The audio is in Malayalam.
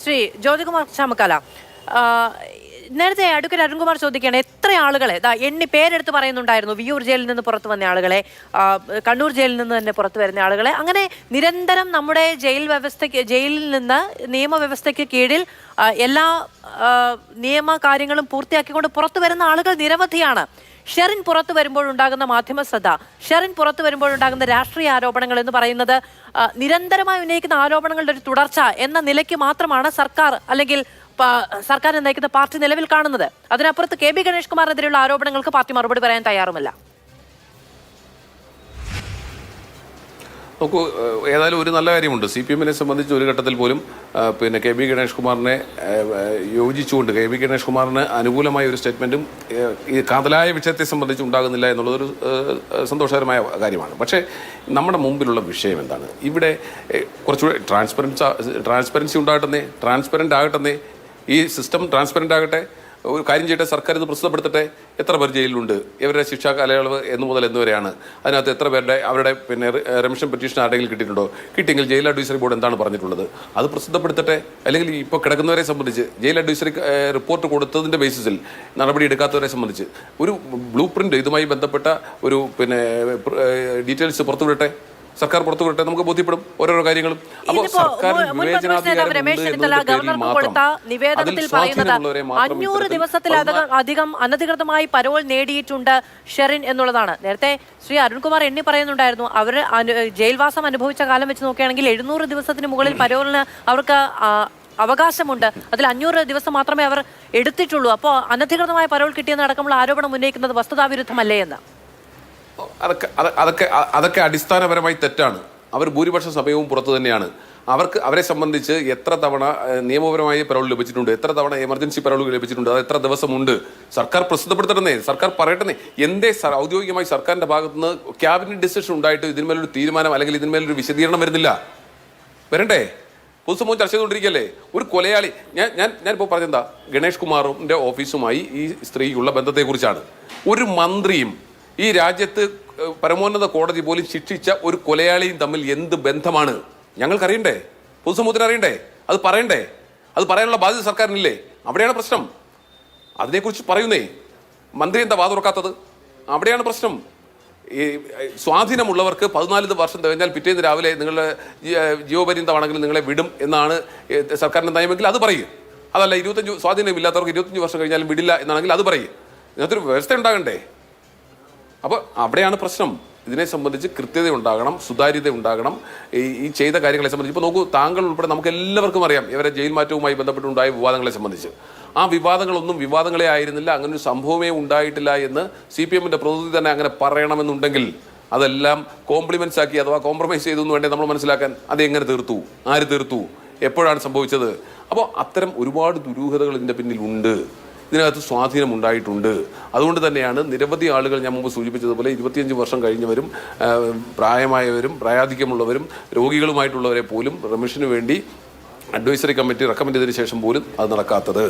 ശ്രീ ജ്യോതികുമാർ ചാമക്കാല, നേരത്തെ അഡ്വക്കേറ്റ് അരുൺകുമാർ ചോദിക്കുകയാണ് എത്ര ആളുകളെ എണ്ണി പേരെടുത്ത് പറയുന്നുണ്ടായിരുന്നു. വിയ്യൂർ ജയിലിൽ നിന്ന് പുറത്തു വന്ന ആളുകളെ, കണ്ണൂർ ജയിലിൽ നിന്ന് തന്നെ പുറത്തു വരുന്ന ആളുകളെ, അങ്ങനെ നിരന്തരം നമ്മുടെ ജയിലിൽ നിന്ന് നിയമവ്യവസ്ഥയ്ക്ക് കീഴിൽ എല്ലാ നിയമ കാര്യങ്ങളും പൂർത്തിയാക്കിക്കൊണ്ട് പുറത്തു വരുന്ന ആളുകൾ നിരവധിയാണ്. ഷെറിൻ പുറത്തു വരുമ്പോഴുണ്ടാകുന്ന മാധ്യമ ശ്രദ്ധ, ഷെറിൻ പുറത്തു വരുമ്പോഴുണ്ടാകുന്ന രാഷ്ട്രീയ ആരോപണങ്ങൾ എന്ന് പറയുന്നത് നിരന്തരമായി ഉന്നയിക്കുന്ന ആരോപണങ്ങളുടെ ഒരു തുടർച്ച എന്ന നിലയ്ക്ക് മാത്രമാണ് സർക്കാർ അല്ലെങ്കിൽ സർക്കാരിനെ നയിക്കുന്ന പാർട്ടി നിലവിൽ കാണുന്നത്. അതിനപ്പുറത്ത് കെ ബി ഗണേഷ് കുമാറിനെതിരെയുള്ള ആരോപണങ്ങൾക്ക് പാർട്ടി മറുപടി പറയാൻ തയ്യാറുമല്ല. നമുക്ക് ഏതായാലും ഒരു നല്ല കാര്യമുണ്ട്. CPM-നെ സംബന്ധിച്ച് ഒരു ഘട്ടത്തിൽ പോലും പിന്നെ കെ ബി ഗണേഷ് കുമാറിനെ യോജിച്ചുകൊണ്ട് കെ ബി ഗണേഷ് കുമാറിന് അനുകൂലമായ ഒരു സ്റ്റേറ്റ്മെൻറ്റും ഈ കാതലായ വിഷയത്തെ സംബന്ധിച്ച് ഉണ്ടാകുന്നില്ല എന്നുള്ളതൊരു സന്തോഷകരമായ കാര്യമാണ്. പക്ഷേ നമ്മുടെ മുമ്പിലുള്ള വിഷയം എന്താണ്? ഇവിടെ കുറച്ചുകൂടെ ട്രാൻസ്പെറൻസി ഉണ്ടാകട്ടെ, ട്രാൻസ്പെറൻ്റ് ആകട്ടെ, ഈ സിസ്റ്റം ട്രാൻസ്പെറൻ്റ് ആകട്ടെ. ഒരു കാര്യം ചെയ്യട്ടെ, സർക്കാർ ഇത് പ്രസിദ്ധപ്പെടുത്തട്ടെ. എത്ര പേർ ജയിലിലുണ്ട്, ഇവരുടെ ശിക്ഷാ കാലയളവ് എന്ന് മുതൽ എന്നുവരെയാണ്, അതിനകത്ത് എത്ര പേരുടെ അവരുടെ പിന്നെ റെമിഷൻ പെറ്റീഷൻ ആരെങ്കിലും കിട്ടിയിട്ടുണ്ടോ, കിട്ടിയെങ്കിൽ ജയിൽ അഡ്വൈസറി ബോർഡ് എന്താണ് പറഞ്ഞിട്ടുള്ളത് അത് പ്രസിദ്ധപ്പെടുത്തട്ടെ. അല്ലെങ്കിൽ ഇപ്പോൾ കിടക്കുന്നവരെ സംബന്ധിച്ച് ജയിൽ അഡ്വൈസറി റിപ്പോർട്ട് കൊടുത്തതിൻ്റെ ബേസിസിൽ നടപടി എടുക്കാത്തവരെ സംബന്ധിച്ച് ഒരു ബ്ലൂ പ്രിൻ്റ് ഇതുമായി ബന്ധപ്പെട്ട ഒരു പിന്നെ ഡീറ്റെയിൽസ് പുറത്തുവിടട്ടെ, സർക്കാർ പുറത്തുവിടട്ടെ, നമുക്ക് ബോധ്യപ്പെടും ഓരോരോ കാര്യങ്ങളും. അപ്പോൾ സർക്കാർ നിവേദനത്തിൽ പറയുന്നത് 500 ദിവസത്തിലധികം അനധികൃതമായി പരോൾ നേടിയിട്ടുണ്ട് ഷെറിൻ എന്നുള്ളതാണ്. നേരത്തെ ശ്രീ അരുൺകുമാർ എണ്ണി പറയുന്നുണ്ടായിരുന്നു, അവർ ജയിൽവാസം അനുഭവിച്ച കാലം വെച്ച് നോക്കുകയാണെങ്കിൽ 700 ദിവസത്തിന് മുകളിൽ പരോളിന് അവർക്ക് അവകാശമുണ്ട്. അതിൽ 500 ദിവസം മാത്രമേ അവർ എടുത്തിട്ടുള്ളൂ. അപ്പോൾ അനധികൃതമായ പരോൾ കിട്ടിയെന്നടക്കമുള്ള ആരോപണം ഉന്നയിക്കുന്നത് വസ്തുതാവിരുദ്ധമല്ലേ എന്ന്? അതൊക്കെ അടിസ്ഥാനപരമായി തെറ്റാണ്. അവർ ഭൂരിപക്ഷ സമയവും പുറത്തു തന്നെയാണ്. അവരെ സംബന്ധിച്ച് എത്ര തവണ നിയമപരമായി പരോൾ ലഭിച്ചിട്ടുണ്ട്, എത്ര തവണ എമർജൻസി പരോൾ ലഭിച്ചിട്ടുണ്ട്, അത് എത്ര ദിവസമുണ്ട്, സർക്കാർ പ്രസിദ്ധപ്പെടുത്തണമെന്നേ, സർക്കാർ പറയട്ടെ. എന്തേ ഔദ്യോഗികമായി സർക്കാരിന്റെ ഭാഗത്തുനിന്ന് ക്യാബിനറ്റ് ഡിസിഷൻ ഉണ്ടായിട്ട് ഇതിന്മേലൊരു തീരുമാനം അല്ലെങ്കിൽ ഇതിന്മേലൊരു വിശദീകരണം വരുന്നില്ല? വരണ്ടേ? പൊതുസമൂഹം ചർച്ച ചെയ്തുകൊണ്ടിരിക്കുകയല്ലേ. ഒരു കൊലയാളി, ഞാനിപ്പോൾ പറഞ്ഞെന്താ, ഗണേഷ് കുമാറിന്റെ ഓഫീസുമായി ഈ സ്ത്രീക്കുള്ള ബന്ധത്തെക്കുറിച്ചാണ്. ഒരു മന്ത്രിയും ഈ രാജ്യത്ത് പരമോന്നത കോടതി പോലും ശിക്ഷിച്ച ഒരു കൊലയാളിയും തമ്മിൽ എന്ത് ബന്ധമാണ് ഞങ്ങൾക്കറിയണ്ടേ? പൊതുസമൂഹത്തിന് അറിയണ്ടേ? അത് പറയണ്ടേ? അത് പറയാനുള്ള ബാധ്യത സർക്കാരിനില്ലേ? അവിടെയാണ് പ്രശ്നം. അതിനെക്കുറിച്ച് പറയുന്നേ, മന്ത്രി എന്താ വാതുറക്കാത്തത്? അവിടെയാണ് പ്രശ്നം. ഈ സ്വാധീനമുള്ളവർക്ക് 14 വർഷം കഴിഞ്ഞാൽ പിറ്റേന്ന് രാവിലെ നിങ്ങളുടെ ജീവപര്യന്തമാണെങ്കിൽ നിങ്ങളെ വിടും എന്നാണ് സർക്കാരിൻ്റെ നയമെങ്കിൽ അത് പറയും. അതല്ല 25 സ്വാധീനമില്ലാത്തവർക്ക് 25 വർഷം കഴിഞ്ഞാലും വിടില്ല എന്നാണെങ്കിൽ അത് പറയും. ഇതിനകത്തൊരു വ്യവസ്ഥ ഉണ്ടാകണ്ടേ? അപ്പോൾ അവിടെയാണ് പ്രശ്നം. ഇതിനെ സംബന്ധിച്ച് കൃത്യത ഉണ്ടാകണം, സുതാര്യത ഉണ്ടാകണം. ഈ ചെയ്ത കാര്യങ്ങളെ സംബന്ധിച്ച് ഇപ്പോൾ നോക്കൂ, താങ്കൾ ഉൾപ്പെടെ നമുക്ക് എല്ലാവർക്കും അറിയാം ഇവരെ ജയിൽ മാറ്റവുമായി ബന്ധപ്പെട്ടുണ്ടായ വിവാദങ്ങളെ സംബന്ധിച്ച്. ആ വിവാദങ്ങളൊന്നും വിവാദങ്ങളെ ആയിരുന്നില്ല, അങ്ങനെ ഒരു സംഭവമേ ഉണ്ടായിട്ടില്ല എന്ന് CPM-ന്റെ പ്രതിനിധി തന്നെ അങ്ങനെ പറയണമെന്നുണ്ടെങ്കിൽ അതെല്ലാം കോംപ്ലിമെന്റ്സ് ആക്കി അഥവാ കോംപ്രമൈസ് ചെയ്തു എന്ന് വേണ്ടേ നമ്മൾ മനസ്സിലാക്കാൻ. അത് എങ്ങനെ തീർത്തു, ആര് തീർത്തു, എപ്പോഴാണ് സംഭവിച്ചത്? അപ്പോൾ അത്തരം ഒരുപാട് ദുരൂഹതകൾ ഇതിൻ്റെ പിന്നിലുണ്ട്. ഇതിനകത്ത് സ്വാധീനം ഉണ്ടായിട്ടുണ്ട്. അതുകൊണ്ട് തന്നെയാണ് നിരവധി ആളുകൾ, ഞാൻ മുമ്പ് സൂചിപ്പിച്ചതുപോലെ 25 വർഷം കഴിഞ്ഞവരും പ്രായമായവരും പ്രായാധിക്യമുള്ളവരും രോഗികളുമായിട്ടുള്ളവരെ പോലും റെമിഷന് വേണ്ടി അഡ്വൈസറി കമ്മിറ്റി റെക്കമെൻഡ് ചെയ്തതിനു ശേഷം പോലും അത് നടക്കാത്തത്.